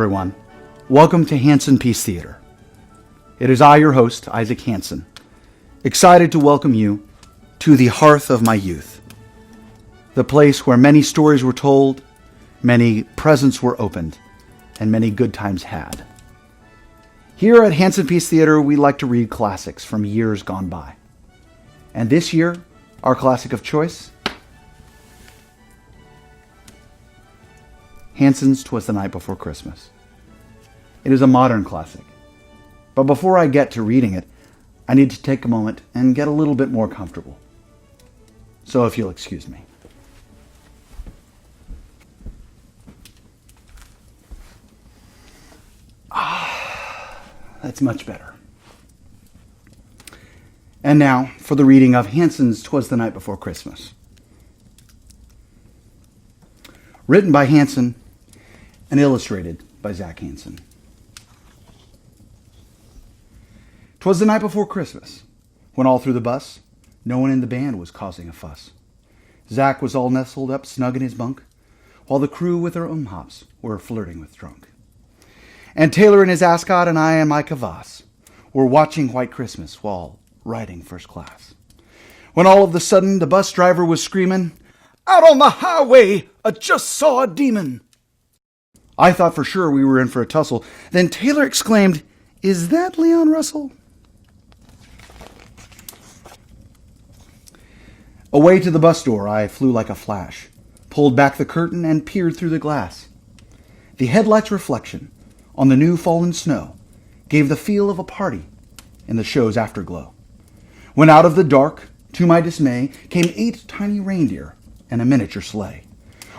everyone. Welcome to Hanson Peace Theater. It is I, your host, Isaac Hanson, excited to welcome you to the hearth of my youth, the place where many stories were told, many presents were opened, and many good times had. Here at Hanson Peace Theater, we like to read classics from years gone by. And this year, our classic of choice, Hanson's 'Twas the Night Before Christmas. It is a modern classic. But before I get to reading it, I need to take a moment and get a little bit more comfortable. So if you'll excuse me. That's much better. And now for the reading of Hanson's 'Twas the Night Before Christmas. Written by Hanson and illustrated by Zach Hanson. 'Twas the night before Christmas, when all through the bus, no one in the band was causing a fuss. Zach was all nestled up snug in his bunk, while the crew with their hops were flirting with drunk. And Taylor in his ascot and I in my kvass were watching White Christmas while riding first class. When all of a sudden the bus driver was screaming, "Out on the highway, I just saw a demon!" I thought for sure we were in for a tussle. Then Taylor exclaimed, "Is that Leon Russell?" Away to the bus door I flew like a flash, pulled back the curtain and peered through the glass. The headlight's reflection on the new fallen snow gave the feel of a party in the show's afterglow. When out of the dark, to my dismay, came 8 tiny reindeer and a miniature sleigh.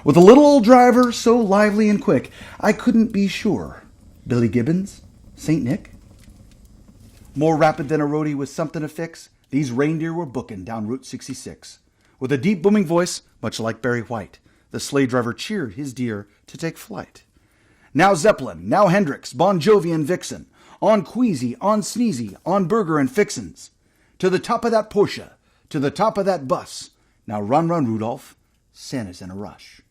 With a little old driver so lively and quick, I couldn't be sure. Billy Gibbons? St. Nick? More rapid than a roadie with something to fix, these reindeer were booking down Route 66. With a deep booming voice, much like Barry White, the sleigh driver cheered his deer to take flight. Now Zeppelin, now Hendrix, Bon Jovi and Vixen, on Queasy, on Sneezy, on Burger and Fixins. To the top of that Porsche, to the top of that bus. Now run, run, Rudolph, Santa's in a rush.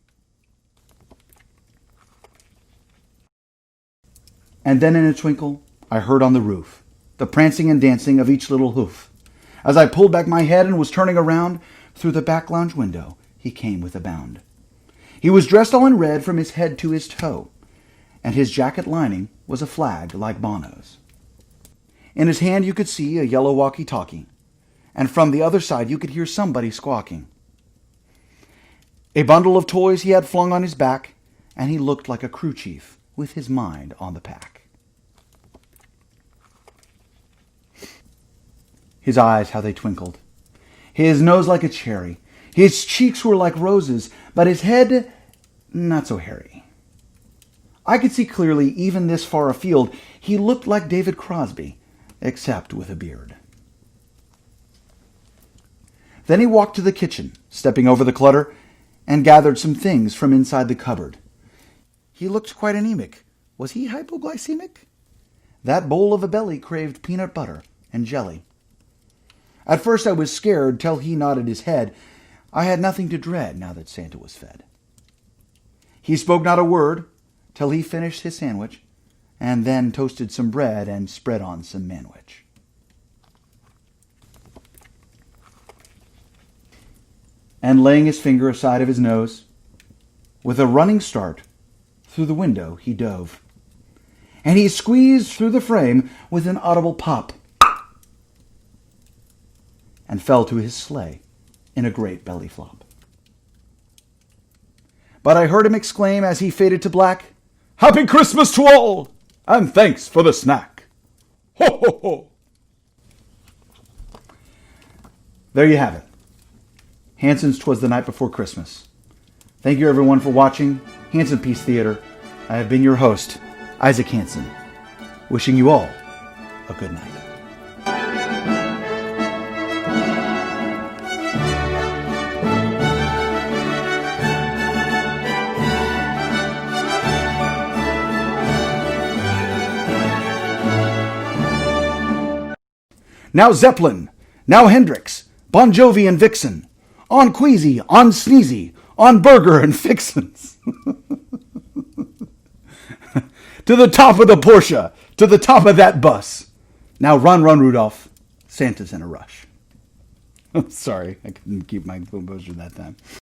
And then in a twinkle, I heard on the roof the prancing and dancing of each little hoof. As I pulled back my head and was turning around, through the back lounge window he came with a bound. He was dressed all in red from his head to his toe, and his jacket lining was a flag like Bono's. In his hand you could see a yellow walkie-talkie, and from the other side you could hear somebody squawking. A bundle of toys he had flung on his back, and he looked like a crew chief with his mind on the pack. His eyes, how they twinkled. His nose like a cherry. His cheeks were like roses, but his head not so hairy. I could see clearly, even this far afield, he looked like David Crosby, except with a beard. Then he walked to the kitchen, stepping over the clutter, and gathered some things from inside the cupboard. He looked quite anemic. Was he hypoglycemic? That bowl of a belly craved peanut butter and jelly. At first I was scared till he nodded his head. I had nothing to dread now that Santa was fed. He spoke not a word till he finished his sandwich, and then toasted some bread and spread on some manwich. And laying his finger aside of his nose, with a running start, through the window he dove. And he squeezed through the frame with an audible pop, and fell to his sleigh in a great belly flop. But I heard him exclaim as he faded to black, "Happy Christmas to all, and thanks for the snack. Ho, ho, ho." There you have it. Hanson's 'Twas the Night Before Christmas. Thank you everyone for watching Hanson Peace Theater. I have been your host, Isaac Hanson, wishing you all a good night. Now Zeppelin, now Hendrix, Bon Jovi and Vixen, on Queasy, on Sneezy, on Burger and Fixins. To the top of the Porsche! To the top of that bus! Now run, Rudolph. Santa's in a rush. Sorry, I couldn't keep my composure that time.